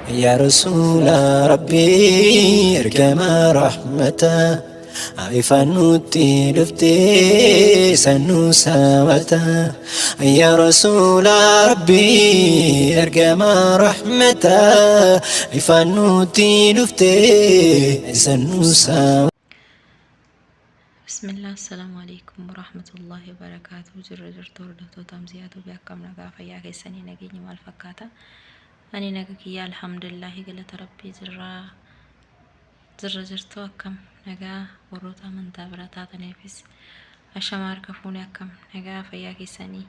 يا رسول ربي ارجما رحمته عفنوتي لفتي سنو سامته يا رسول ربي ارجما رحمته عفنوتي لفتي سنو سامته. بسم الله. السلام عليكم ورحمة الله وبركاته. جرجرتور دكتور تمزيات وبيحكم نجا فيا كيسني نجيني مال فكاتا أني نجا الحمد لله قلت ربي جرجرتو أكم نجا وروتا من دابرتا تنافس الشمار كفوني أكم نجا فيا كيسني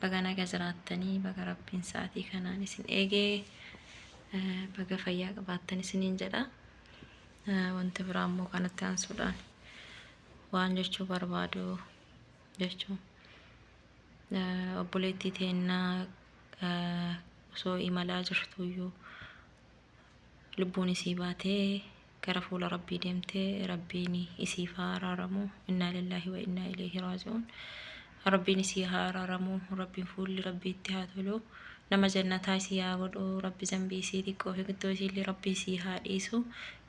بقى نجا زراتني بقى ربي ساعتي كنا نسين إيجي بقى فيا قباتني سنين جدا وانت برامو كانت تنسودان waan jechuu barbaadu jechuun obboleettii teennaa osoo imalaa jirtuyyuu lubbuun isii baatee gara fuula rabbii deemtee rabbiin isiif haa araaramu. Innaa lillahi wa innaa ilayhi raaji'uun. Rabbiin isii haa araaramu. Rabbiin fuulli rabbiitti haa tolu. Nama jannataa isii haa godhu. Rabbi zambii isii xiqqoo fi guddoo isiillee rabbi isii haa dhiisu.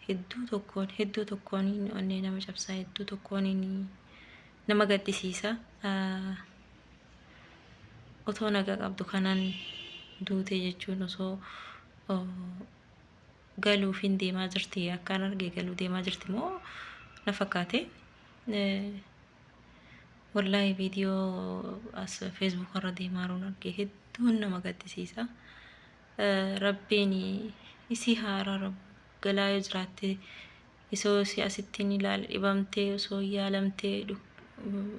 Hedduu tokkoon onnee nama cabsaa, hedduu tokkoon nama gaddisiisa. Otoo nagaa qabdu kanaan duute jechuun osoo galuuf hin deemaa jirti, akkaan argee galuu deemaa jirti moo na fakkaate. Wallaahi viidiyoo as feesbuuk irra deemaa jiruun argee hedduun nama gaddisiisa. Rabbiin isii haa araaramu. Galaa yoo jiraatte isoo si asittiin ilaala dhibamtee osoo yaalamtee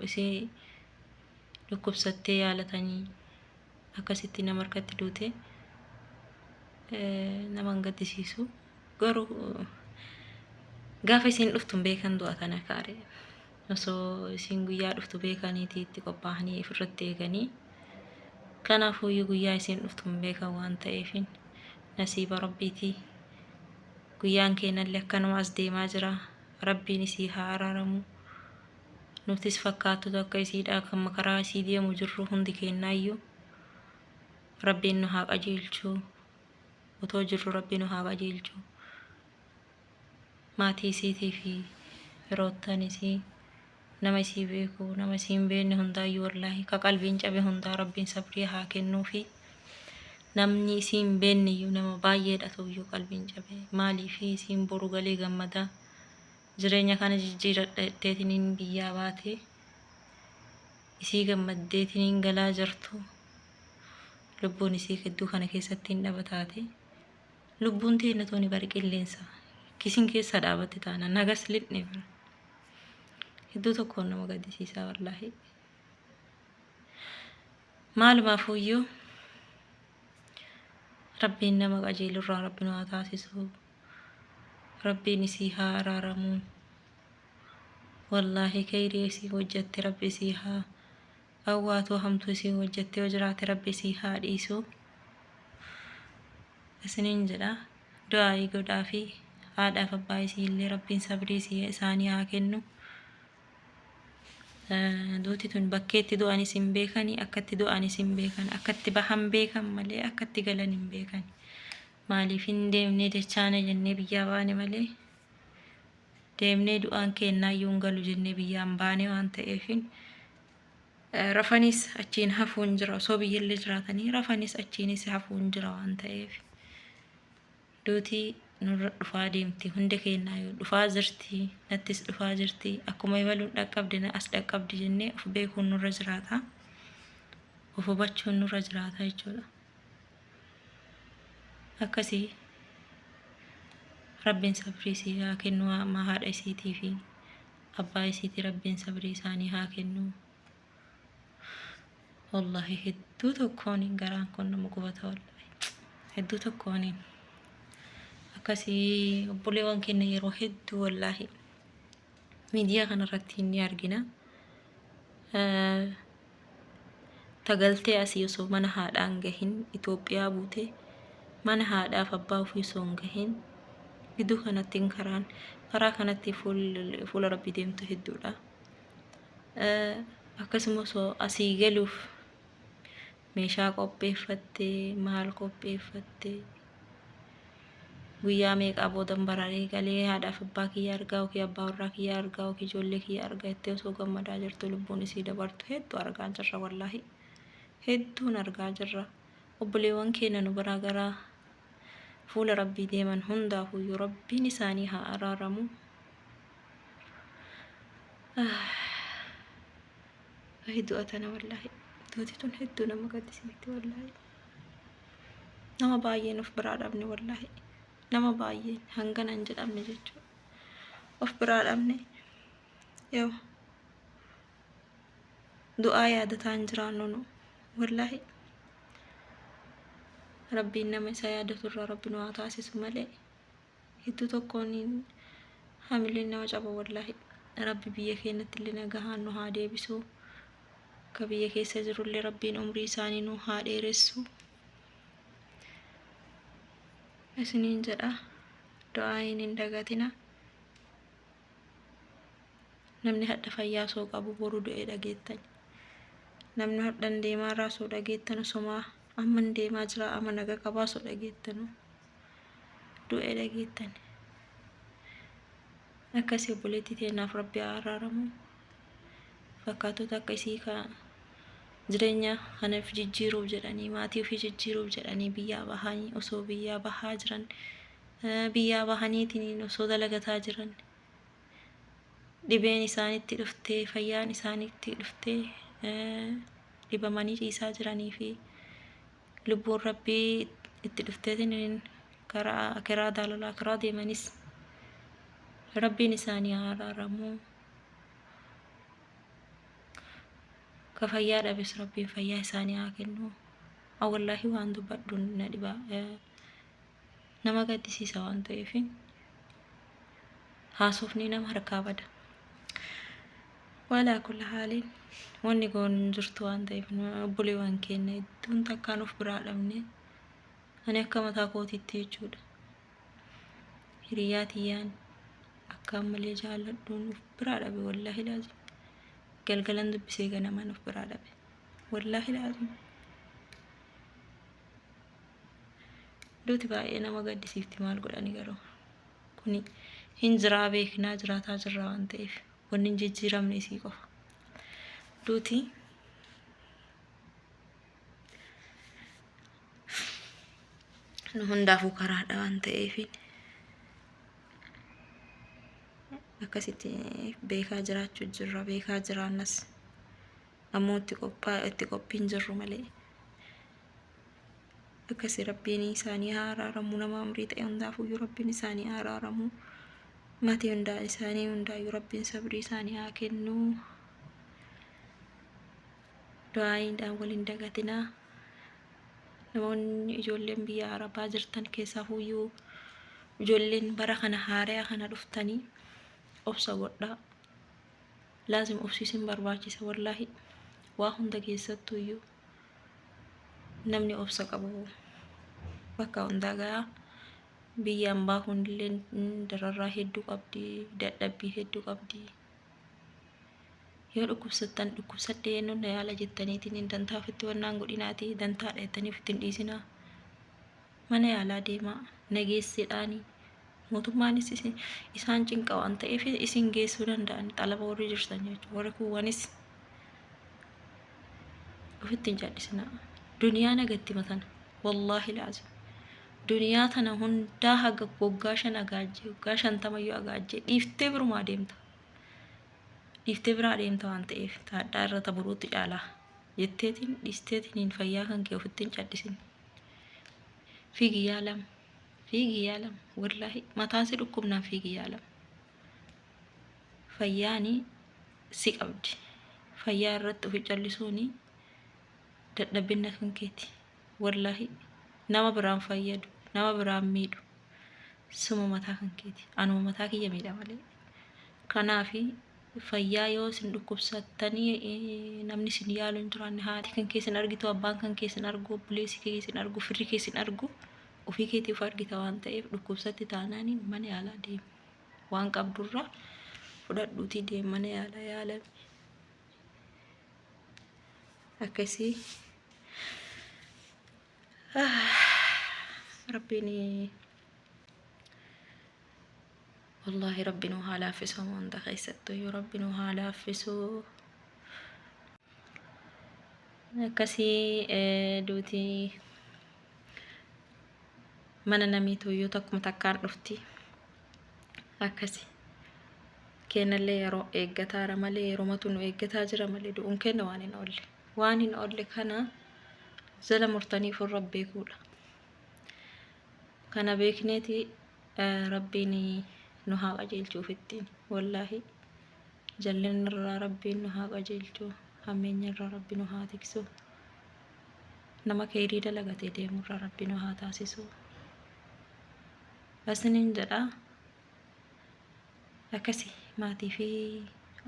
isii dhukkubsattee yaalatanii akkasitti nama harkatti duute nama hin gaddisiisu. Garuu gaafa isiin dhuftu hin beekan du'a tana kaare osoo isiin guyyaa dhuftu beekaniiti itti qophaa'anii ofirratti eeganii. Kanaafuu guyyaa isiin dhuftu hin beekan waan ta'eefin nasiiba rabbiitii. Guyyaan keenyallee akkanuma as deemaa jira. Rabbiin isii haa araaramu. Nutis fakkaattu akka isiidha kan karaa isii deemu jirru hundi keenyaayyuu rabbiin nu haa qajeelchu. Otoo jirru rabbiin nu haa qajeelchu. Maatii isiitii fi firoottan isii nama isii beeku nama isii hin beekne hundaayyuu wallaahi ka qalbiin cabe hundaa rabbiin sabrii haa kennuufi. Namni isiin beekne iyyuu nama baay'eedha ta'uyyuu qalbiin cabe. Maaliif isiin boru galee gammada jireenya kana jijjiiradheetiin biyyaa baate isii gammaddeetiin galaa jirtu lubbuun isii hedduu kana keessatti hin dhabataate. Lubbuun teenya tooni bari qilleensa kisin keessa dhaabatte taana nagas lidhne bira hedduu tokkoon nama gaddisiisaa wallaahi. Maalumaafuyyuu rabbiin nama qajeelurraa rabbi nu haa taasisu. Rabbiin isii haa araaramu. Wallaahi khayrii isii hojjette rabbi isii haa awwaatu, hamtuu isii hojjette yoo jiraate rabbi isii haa dhiisu. Isiniin jedha du'aa godhaa fi haadhaaf abbaa isii illee rabbiin sabrii isaanii haa kennu. Duuti tun bakkeetti du'anis hin beekani, akkatti du'anis hin beekan, akkatti bahan beekan malee akkatti galan hin beekan. Maaliif hin deemnee dachaana jennee biyyaa baane malee deemnee du'aan kennaayyuu hin galu jennee biyyaan baane waan ta'eefin rafanis achiin hafuun jira. Osoo biyyallee jiraatanii rafanis achiinis hafuun jira waan ta'eef duutii nurra dhufaa deemti. Hunda kennaayyuu dhufaa jirti, nattis dhufaa jirti. Akkuma imaluun dhaqqabde as dhaqqabdi jennee of beekuun nurra jiraata. Of hubachuun nurra jiraata jechuudha. Akkasii rabbiin sabrii isii haa kennu. Amma haadha isiitii fi abbaa isiitii rabbiin sabrii isaanii haa kennu. Wallahi hedduu tokkoon garaan kun nama gubata wallahi hedduu tokkoon. Akkasii obboleewwan keenya yeroo hedduu wallaahi miidiyaa kanarratti ni argina. Tagaltee asii osoo mana haadhaan gahin Itoophiyaa buute mana haadhaaf abbaa ofii osoo hin gahin gidduu kanatti karaa kanatti fuula rabbii deemtu hedduudha. Akkasumas osoo asii galuuf meeshaa qopheeffattee maal qopheeffattee guyyaa meeqaa boodan bararee galee haadhaaf abbaa kiyya argaa yookiin abbaa warraa kiyya argaa yookiin ijoollee kiyya argaa itti osoo gammadaa jirtu lubbuun isii dabartu hedduu argaa jirra wallaahi. Hedduun argaa jirra. Obboleewwan keenya nu biraa gara fuula rabbii deeman hundaafuyyuu rabbiin isaanii haa araaramu. Hedduu atana wallaahi. Duuti tun hedduu nama gaddisiifti wallaahi. Nama baay'een of biraa dhabne wallaahi. Nama baay'een hangana hin jedhamne jechuudha. Of biraa dhabne yoo du'aa yaadataa hin jiraannu nu wallaahi. Rabbiin nama isa yaadatu irraa rabbi nu haa taasisu malee hedduu tokkoon hamileen nama caba wallaahi. Rabbi biyya keenyatti illee nagahaan nu haa deebisu. Ka biyya keessa jirullee rabbiin umrii isaanii nu haa dheeressu. Isiniin jedha du'aa hin dagatina. Namni hadha fayyaa soo qabu boru du'ee dhageettan. Namni hadhan deemaa irraa soo dhageettan osomaa amma deemaa jira amma naga qabaa soo dhageettanu du'ee dhageettan. Akkasii obboleettii teenyaaf rabbi haa araaramu. Fakkaatota akka isii ka jireenya kanaaf jijjiiruuf jedhanii maatii ofii jijjiiruuf jedhanii biyyaa bahanii osoo biyyaa bahaa jiran biyyaa bahaniitiin osoo dalagataa jiran dhibeen isaanitti dhuftee fayyaan isaanitti dhuftee dhibamanii ciisaa jiranii fi lubbuun rabbii itti dhufteetiin karaa daalalaa karaa deemanis rabbiin isaanii haa araaramu. Ka fayyaa dhabes rabbiin fayyaa isaanii haa kennu. Wallaahi waan dubbadhu na dhiba nama gaddisiisa waan ta'eef haasofni nama harkaa bada. Walaa kulla haaliin wanni goon jirtu waan ta'eef obboleewwan keenya hedduun takkaan of biraa dhabne ani akka mataa kootiitti jechuudha. Hiriyaa tiyyaan akkaan malee jaalladhuun of biraa dhabe wallaahi laazim. Galgalan dubbisee ganaman of biraa dhabe wallaahi laazim. Duuti baay'ee nama gaddisiifti maal godhani garuu kuni hin jiraa beeknaa jiraataa jirra waan ta'eef wanni hin jijjiiramne isii qofa. Duuti nu hundaafuu karaadha waan ta'eef akkasitti beekaa jiraachuu jirra. Beekaa jiraannas ammoo itti qophiin jirru malee akkasii rabbiin isaanii haa araaramu. Nama umrii ta'e hundaafuyyuu rabbiin isaanii haa araaramu. Maatii hundaa isaanii hundaayyuu rabbiin sabrii isaanii haa kennu. Du'aayiidhaan waliin dagatinaa. Namoonni ijoolleen biyya Arabaa jirtan keessaafuyyuu ijoolleen bara kana haaraa kana dhuftanii obsa godhaa. Laazim obsiisin barbaachisa wallaahi. Waa hunda keessattuyyuu namni obsa qabu bakka hundaa gahaa. Biyya ambaa hundillee dararraa hedduu qabdi, dadhabbii hedduu qabdi. Yoo dhukkubsattan dhukkubsadhee eenyuun na yaala jettaniitiin dantaa ofitti wannaan godhinaati dantaa dheettanii ofitti hin dhiisinaa. Mana yaalaa deemaa nageesseedhaanii mootummaanis isaan cinqa waan ta'eef isin geessuu danda'an xalaba warri jirtan jechuudha. Warri kuwwanis ofitti hin cadhisinaa. Duniyaa nagatti matan wallaahi laazim. Duniyaa tana hundaa haga waggaa 5 agaajjee waggaa 50 agaajjee dhiiftee birumaa deemta. Dhiiftee biraa deemta waan ta'eef taadhaa irra taburuutti caalaa jetteetiin dhiisteetiin fayyaa kan kee ofitti hin cadhisin. Fiigi yaalam wallaahi mataan si dhukkubnaan fiigi yaalam. Fayyaani si qabdi. Fayyaa irratti ofi callisuuni dadhabinna kan keeti wallaahi. Nama biraan fayyadu nama biraan miidhu suma mataa kan keeti. Anuma mataa kiyya miidha malee. Kanaafi fayyaa yoo isin dhukkubsattanii namni isin yaalu hin jiraanne haati kan keessan argitu abbaan kan keessan argu obboleessi keessan argu firri keessan argu ofii keetiif argita waan ta'eef dhukkubsatti taanaaniin mana yaalaa deemi. Waan qabdurraa fudhadhuutii deemi mana yaalaa yaalami. Akkasii rabbiin والله ربي نوها لافسو من دخيستو يو ربي نوها لافسو كسي دوتي mana namiituyyuu takkuma takkaan dhufti akkasi keenallee yeroo eeggataara malee yeromatu nu eeggataa jira malee du'uun kenna waan hin oolle kana jala murtanii furra beekuudha kana beekneeti rabbiin nu haa qajeelchuuf ittiin wallaahi jallinarraa rabbiin nu haa qajeelchuu hammeenyarraa rabbi nu haa tiksu nama keerii dalagatee deemurraa rabbi nu haa taasisu asinin jedha akkasi maatii fi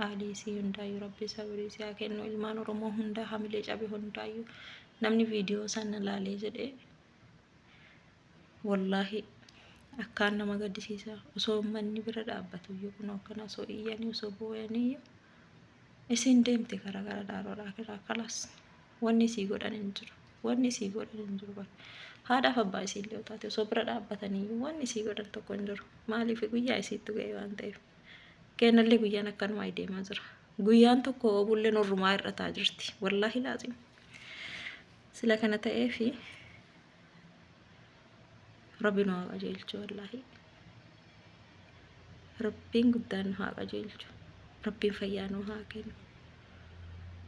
aaliisii hundaayyuu rabbi sabrii isaa kennu ilmaan oromoo hundaa hamilee cabe hundaayyuu namni viidiyoo sana laalee jedhe wallaahi akkaan nama gaddisiisa osoo manni bira dhaabbatu iyyuu kun akkana osoo iyyanii osoo booyanii isin deemte garagara daaroodhaa kiraa kalas wanni sii godhan hin jiru haadhaaf abbaa isiillee taate osoo bira dhaabbatanii wanni sii godhan tokko hin jiru maaliif guyyaa isiitti ga'e waan ta'eef keenallee guyyaan akkanuma deemaa jira guyyaan tokko obullee norrumaa irrataa jirti wallaahi laazim sila kana ta'eefi rabbi nu haa qajeelchu wallaahi rabbiin guddaan nu haa qajeelchu rabbiin fayyaa nu haa kennu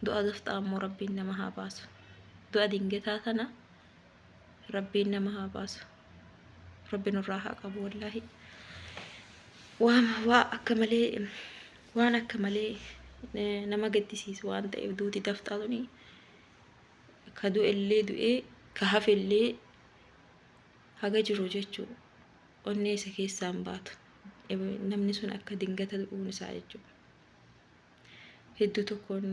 du'a dafxaa ammoo rabbiin nama haa baasu du'a dingataa tana rabbiin nama haa baasu rabbi nurraa haa qabu wallaahi waan akka malee nama gaddisiisu waan ta'eef duuti dafxaa tuni ka du'ellee du'ee ka hafellee haga jiru jechuu onnee isa keessaan baatu namni sun akka dingata du'uun isaa jechuu hedduu tokkoon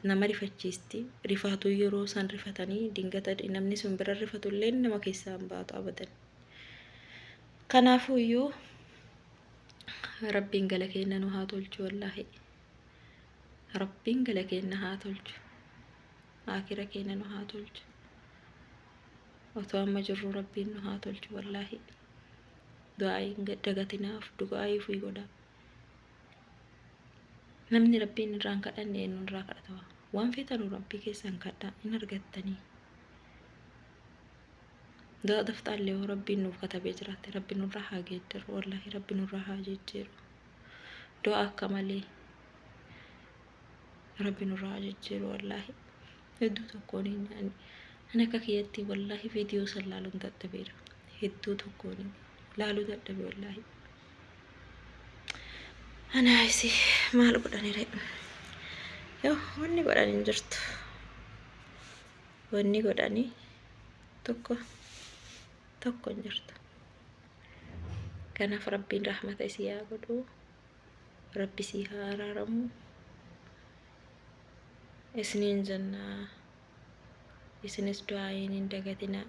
nama rifachiisti rifaatu yeroo san rifatanii dingata namni sun bira rifatullee nama keessaan baatu abadan kanaafuu iyyuu rabbiin gala keenya nu haa tolchu wallaahi rabbiin gala keenya haa tolchu akira keenya nu haa tolchu otoo amma jirru rabbiin nu haa tolchu wallaahi du'aayin dagatinaaf du'aayii fi godha namni rabbiin irraan kadhanne eenyu irraa kadhata waan feetanuu rabbii keessan kadhaa in argattanii du'a daftaallee rabbiin nuuf katabee jiraate rabbiin nurraa haa geeddaru wallaahi rabbiin nurraa haa jejjeeru du'a akka malee rabbiin nurraa haa jejjeeru wallaahi hedduu tokkoon ani akka kiyyatti wallaahi viidiyoo san laaluun dadhabeera hedduu tokkoon laaluu dadhabe wallaahi anaayisi maal godhanire yoo wanni godhan hin jirtu wanni godhanii tokko hin jirtu kanaaf rabbiin rahmata isii haa godhu rabbi isii haa araaramu isiniin jennaa isinis du'aayin hin dagatina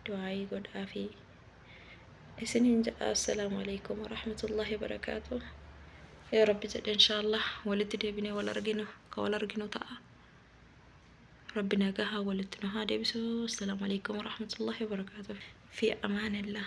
du'aayii godhaa fi isiniin jedha assalaamu alaykum warahmatullahi wabarakaatuh يا رب جد إن شاء الله ولد ديبني ولا رجنو تاء ربنا جاها ولدنا هذا بسو السلام عليكم ورحمة الله وبركاته في أمان الله.